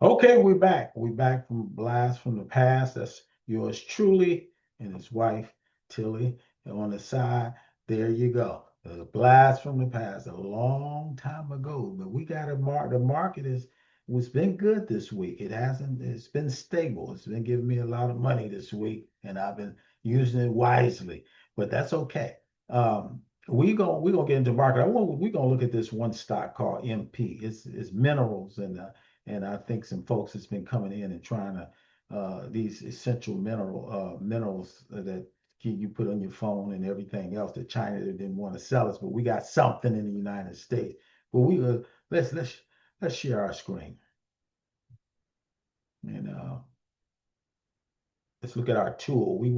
Okay, we're back. We're back from Blast from the Past. That's yours truly and his wife, Tilly. And on the side, there you go. The Blast from the Past, a long time ago. But we got the market it's been good this week. It's been stable. It's been giving me a lot of money this week, and I've been using it wisely. But that's okay. We're gonna get into market. We're gonna look at this one stock called MP. It's minerals and I think some folks has been coming in and trying to these essential minerals that you put on your phone and everything else that China didn't want to sell us, but we got something in the United States. But we let's share our screen and let's look at our tool. We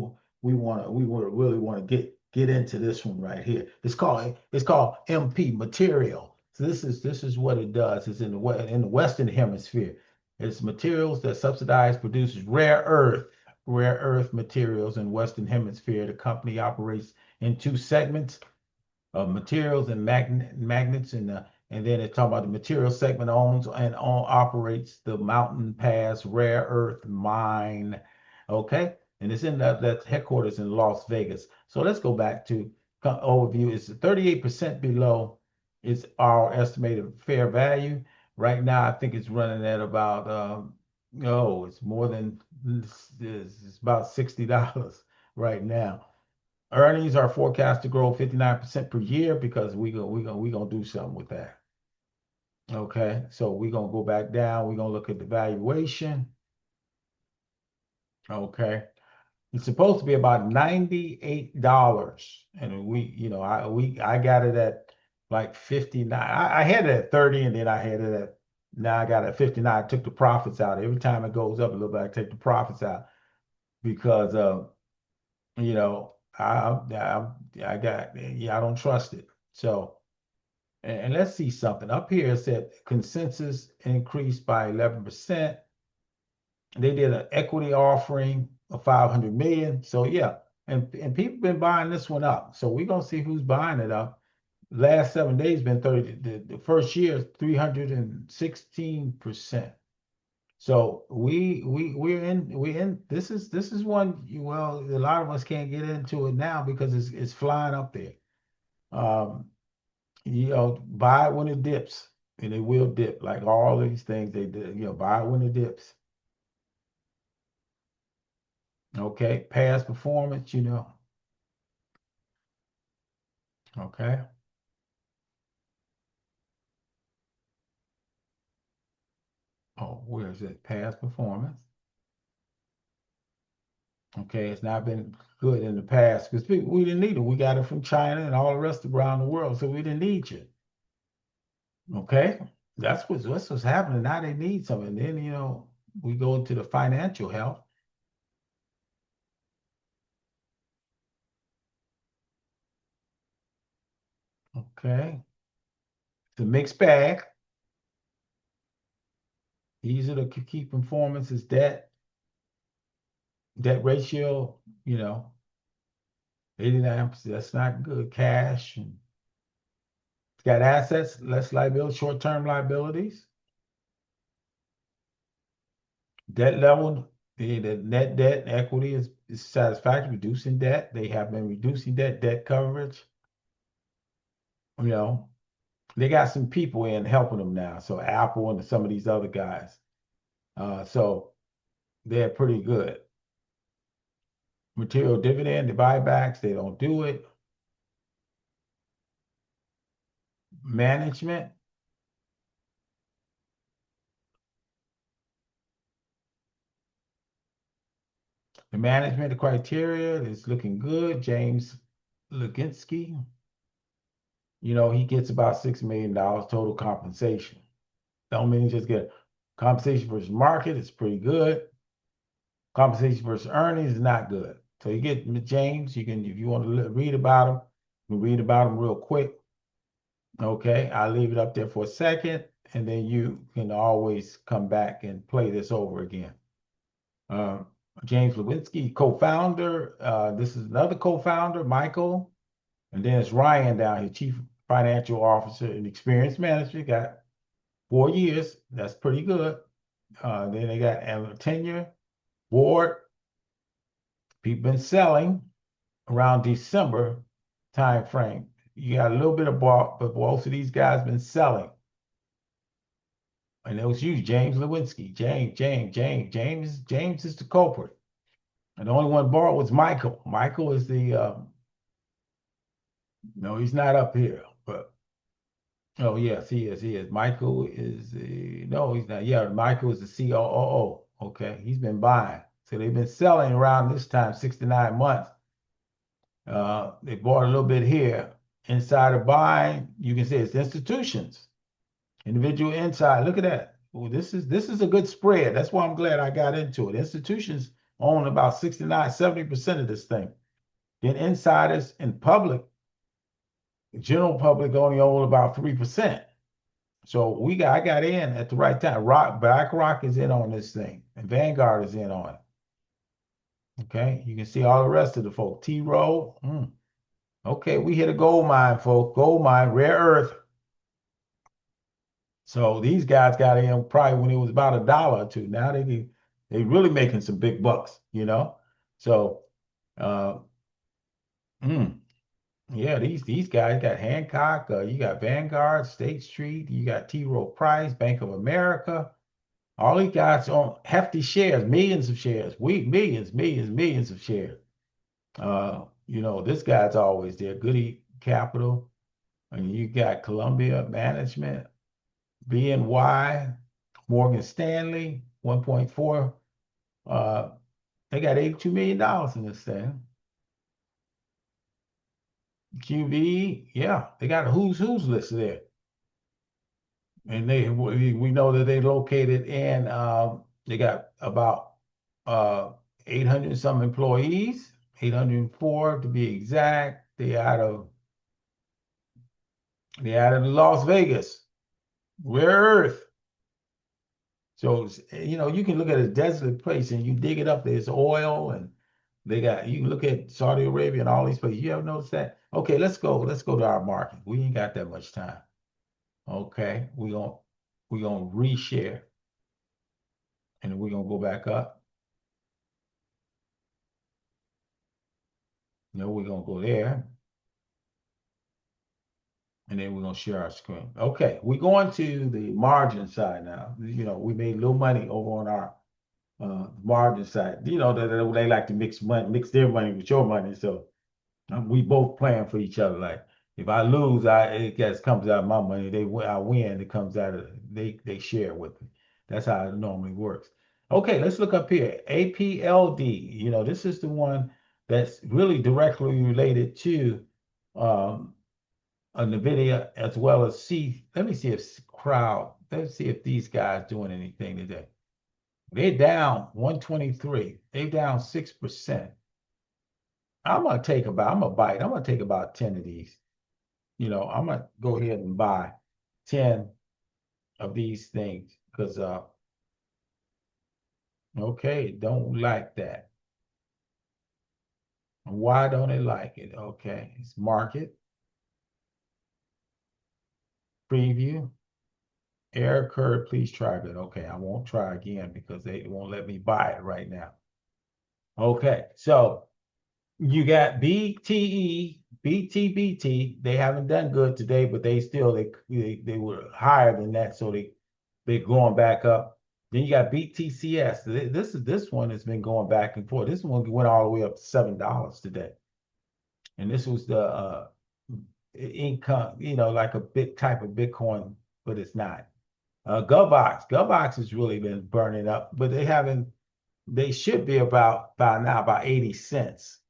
really want to get into this one right here. It's called MP material. So this is what it does. It's in the Western Hemisphere. It's materials that subsidize produces rare earth materials in Western Hemisphere. The company operates in two segments of materials and magnets and then it's talking about the material segment operates the Mountain Pass rare earth mine. Okay, and it's in that headquarters in Las Vegas. So let's go back to overview. It's 38% below its our estimated fair value. Right now, I think it's running at about it's more than it's about $60 right now. Earnings are forecast to grow 59% per year because we gonna do something with that. Okay, so we're gonna go back down. We're gonna look at the valuation. Okay, it's supposed to be about $98, and I got it at like 59. I had it at 30, and then I had it at now I got it at 59. I took the profits out. Every time it goes up a little bit, I take the profits out because you know, I got I don't trust it. So and let's see something up here. It said consensus increased by 11%. They did an equity offering of 500 million. So yeah, and people been buying this one up. So we're gonna see who's buying it up. Last 7 days been 30. The first year is 316%. So we're in this is one well a lot of us can't get into it now because it's flying up there. Um, buy it when it dips, and it will dip like all these things they did. Buy it when it dips. Okay, past performance. Okay. Oh, where is it? Past performance. Okay, it's not been good in the past because we didn't need it. We got it from China and all the rest around the world, so we didn't need you. Okay, that's what's happening now. They need something. And then we go into the financial health. Okay, it's a mixed bag. Easy to keep performance is debt ratio. 89%. That's not good. Cash and it's got assets, less liability, short-term liabilities. Debt level, the net debt and equity is satisfactory, reducing debt. They have been reducing debt coverage. You know, they got some people in helping them now. So Apple and some of these other guys. So they're pretty good. Material dividend, the buybacks, they don't do it. Management, the criteria is looking good. James Luginski, he gets about $6 million total compensation. Don't mean just get compensation versus market, it's pretty good. Compensation versus earnings is not good. So you get James, you can, if you want to read about him, you can read about him real quick. Okay, I'll leave it up there for a second, and then you can always come back and play this over again. James Lewinsky, co-founder. This is another co-founder, Michael. And then it's Ryan down here, Chief Financial Officer and Experienced Manager. Got 4 years. That's pretty good. Then they got tenure, board. People been selling around December time frame. You got a little bit of bought, but most of these guys been selling. And it was you, James Lewinsky. James is the culprit. And the only one bought was Michael. Michael is the no, he's not up here, but oh yes, he is. He is. Michael is the no, he's not. Yeah, Michael is the COO. Okay, he's been buying. So they've been selling around this time, 6 to 9 months. They bought a little bit here. Insider buying, you can say it's institutions. Individual inside. Look at that. Well, this is a good spread. That's why I'm glad I got into it. Institutions own about 69, 70% of this thing. Then insiders and public, general public only own about 3%. So I got in at the right time. BlackRock is in on this thing, and Vanguard is in on it. Okay, you can see all the rest of the folk. T Rowe. Okay, we hit a gold mine, folks. Gold mine, rare earth. So these guys got in probably when it was about $1 or $2. Now they really making some big bucks, you know. So uh, mm, yeah, these guys got Hancock, you got Vanguard, State Street, you got T. Rowe Price, Bank of America. All these guys on hefty shares, millions of shares. Millions of shares. This guy's always there. Goody Capital, and you got Columbia Management, BNY, Morgan Stanley, 1.4. They got $82 million in this thing. QV, yeah, they got a who's list there. And we know that they located in, they got about 800 some employees, 804 to be exact. They out of Las Vegas, rare earth. So, you can look at a desolate place and you dig it up, there's oil, and you can look at Saudi Arabia and all these places. You ever notice that? Okay, let's go to our market. We ain't got that much time. Okay, we gonna reshare, and then we're gonna go back up. We're gonna go there, and then we're gonna share our screen. Okay, we're going to the margin side now. We made a little money over on our margin side. They like to mix their money with your money. So we both playing for each other. Like if I lose, it gets comes out of my money. I win, it comes out of they share with me. That's how it normally works. Okay, let's look up here. APLD. This is the one that's really directly related to um, NVIDIA as well as C. Let me see if crowd. Let's see if these guys doing anything today. They're down 123. They're down 6%. I'm gonna bite. I'm gonna take about 10 of these. I'm gonna go ahead and buy 10 of these things because okay, don't like that. Why don't they like it? Okay, it's market, preview, error curve, please try good. Okay, I won't try again because they won't let me buy it right now. Okay, so you got BTE, BTBT. They haven't done good today, but they were higher than that, so they're going back up. Then you got BTCS. This one has been going back and forth. This one went all the way up to $7 today, and this was the income, like a bit type of Bitcoin, but it's not. GOVX has really been burning up, but they haven't. They should be about by now about 80 cents.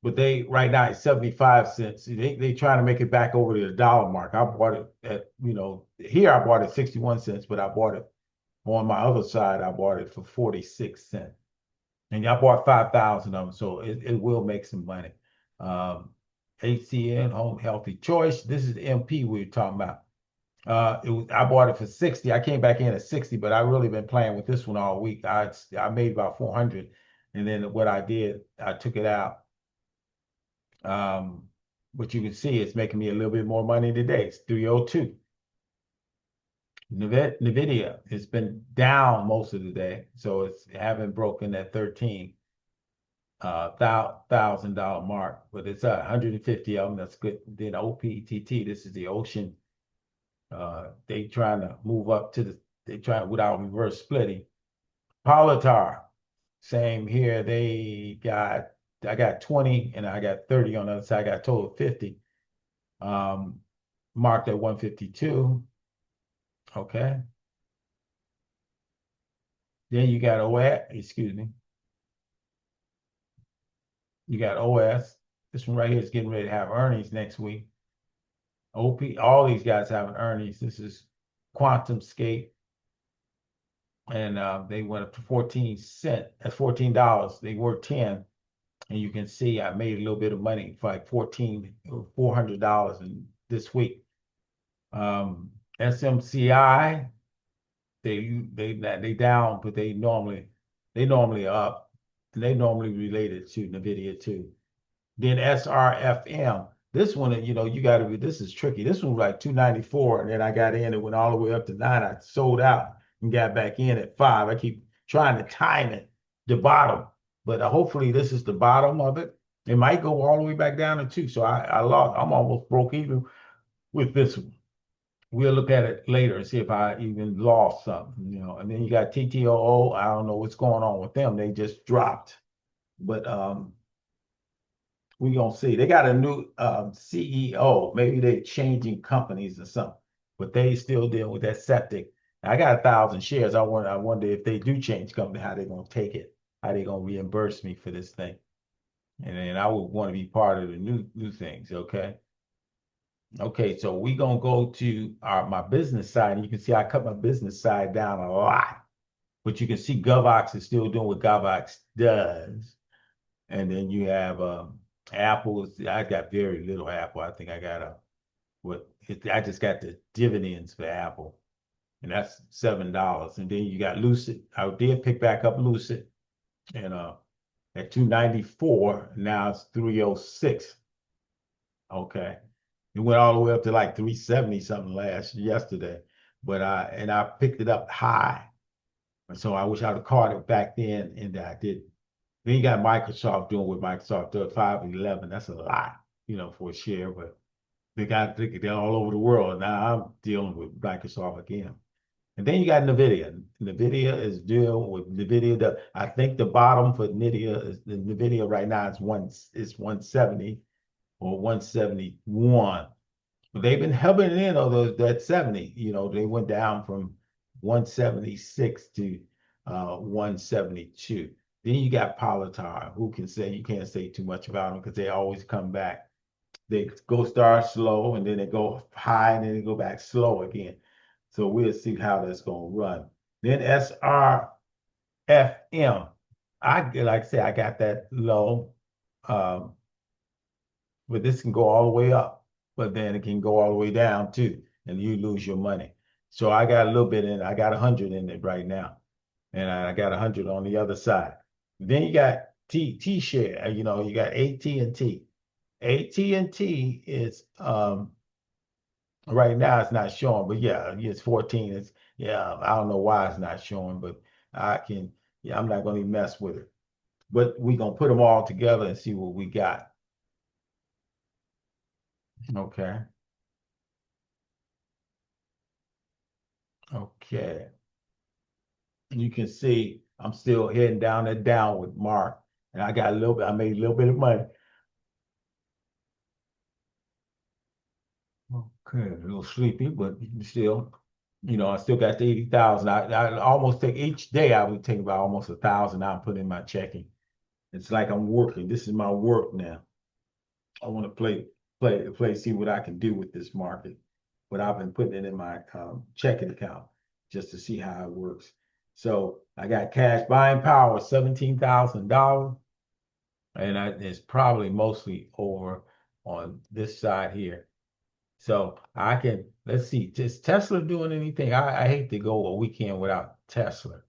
But they right now it's 75 cents. They trying to make it back over to the dollar mark. I bought it at, here I bought it 61 cents, but I bought it on my other side, I bought it for 46 cents. And I bought 5,000 of them, so it will make some money. HCN, Home Healthy Choice. This is the MP we were talking about. I bought it for 60. I came back in at 60, but I really been playing with this one all week. I made about 400. And then what I did, I took it out. But you can see it's making me a little bit more money today. It's 302. NVIDIA, it's been down most of the day, so it's haven't broken that 13 $1,000 mark, but it's 150 of them. That's good. Then OPTT, this is the ocean. They trying to move up to they trying without reverse splitting. Polytar, same here. I got 20 and I got 30 on the other side. I got a total of 50. Um, Marked at 152. Okay. Then you got OS, excuse me. You got OS. This one right here is getting ready to have earnings next week. OP, all these guys having earnings. This is Quantum Scape, and they went up to 14 cents. At $14. They were 10, and you can see I made a little bit of money for like $400 in this week. SMCI, they down, but they normally up. They normally related to NVIDIA too. Then SRFM. This one, you got to be, this is tricky. This one was like 294, and then I got in, it went all the way up to 9. I sold out and got back in at 5. I keep trying to time it, the bottom, but hopefully this is the bottom of it. It might go all the way back down to 2. So I lost, I'm almost broke even with this one. We'll look at it later and see if I even lost something, And then you got TTOO. I don't know what's going on with them. They just dropped. But we gonna see. They got a new CEO. Maybe they're changing companies or something, but they still deal with that septic. I got 1,000 shares. I wonder if they do change company, how they gonna take it, how they gonna reimburse me for this thing, and then I would want to be part of the new things. Okay. Okay, so we gonna go to my business side, and you can see I cut my business side down a lot, but you can see GOVX is still doing what GOVX does. And then you have Apple. I got very little Apple. I think I got I just got the dividends for Apple, and that's $7. And then you got Lucid. I did pick back up Lucid, and at 294, now it's 306. Okay. It went all the way up to like 370 something yesterday. But I picked it up high. And so I wish I would have caught it back then, and I didn't. Then you got Microsoft doing what Microsoft does, 511. That's a lot, for a share, but they're all over the world. Now I'm dealing with Microsoft again. And then you got NVIDIA. NVIDIA is dealing with NVIDIA. I think the bottom for NVIDIA right now is 170 or 171. But they've been hovering in on that 70. They went down from 176 to 172. Then you got Politar, who can say you can't say too much about them because they always come back. They start slow and then they go high and then they go back slow again. So we'll see how that's going to run. Then SRFM. Like I say, I got that low, but this can go all the way up, but then it can go all the way down too, and you lose your money. So I got a little bit in. I got 100 in it right now, and I got 100 on the other side. Then you got T share. You got AT&T. AT&T is right now it's not showing, but yeah, it's 14. I don't know why it's not showing, but I'm not going to mess with it. But we're going to put them all together and see what we got. Okay. Okay. You can see I'm still heading down that downward mark. And I made a little bit of money. Okay, a little sleepy, but still, I still got the 80,000. I almost take each day, I would take about almost 1,000 out and put in my checking. It's like I'm working. This is my work now. I want to see what I can do with this market. But I've been putting it in my checking account just to see how it works. So I got cash buying power, $17,000. And it's probably mostly over on this side here. So let's see, is Tesla doing anything? I hate to go a weekend without Tesla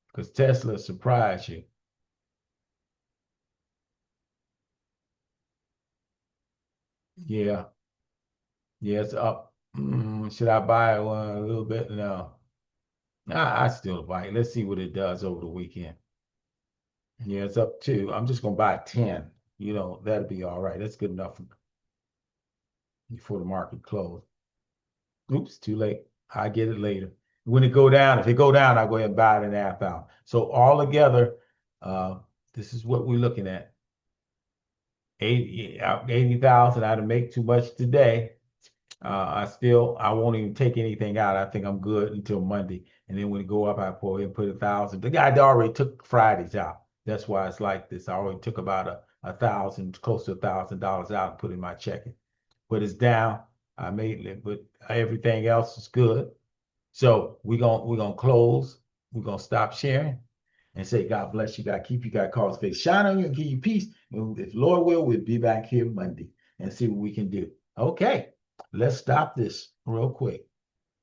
because Tesla surprised you. Yeah, yeah, it's up. Should I buy one a little bit? No. I still buy it. Let's see what it does over the weekend. Yeah, it's up to. I'm just gonna buy 10. That'll be all right. That's good enough before the market close. Oops, too late. I get it later. When it go down, if it go down, I'll go ahead and buy it and half out. So all together, uh, this is what we're looking at. 80,000. I didn't make too much today. I won't even take anything out. I think I'm good until Monday. And then when it go up, I pull and put 1,000. The guy already took Fridays out. That's why it's like this. I already took about a thousand, close to $1,000 out and put in my checking. But it's down. I made it, but everything else is good. So we're gonna close. We're gonna stop sharing and say, God bless you, God keep you, God cause face shine on you and give you peace. And if Lord will, we'll be back here Monday and see what we can do. Okay, let's stop this real quick.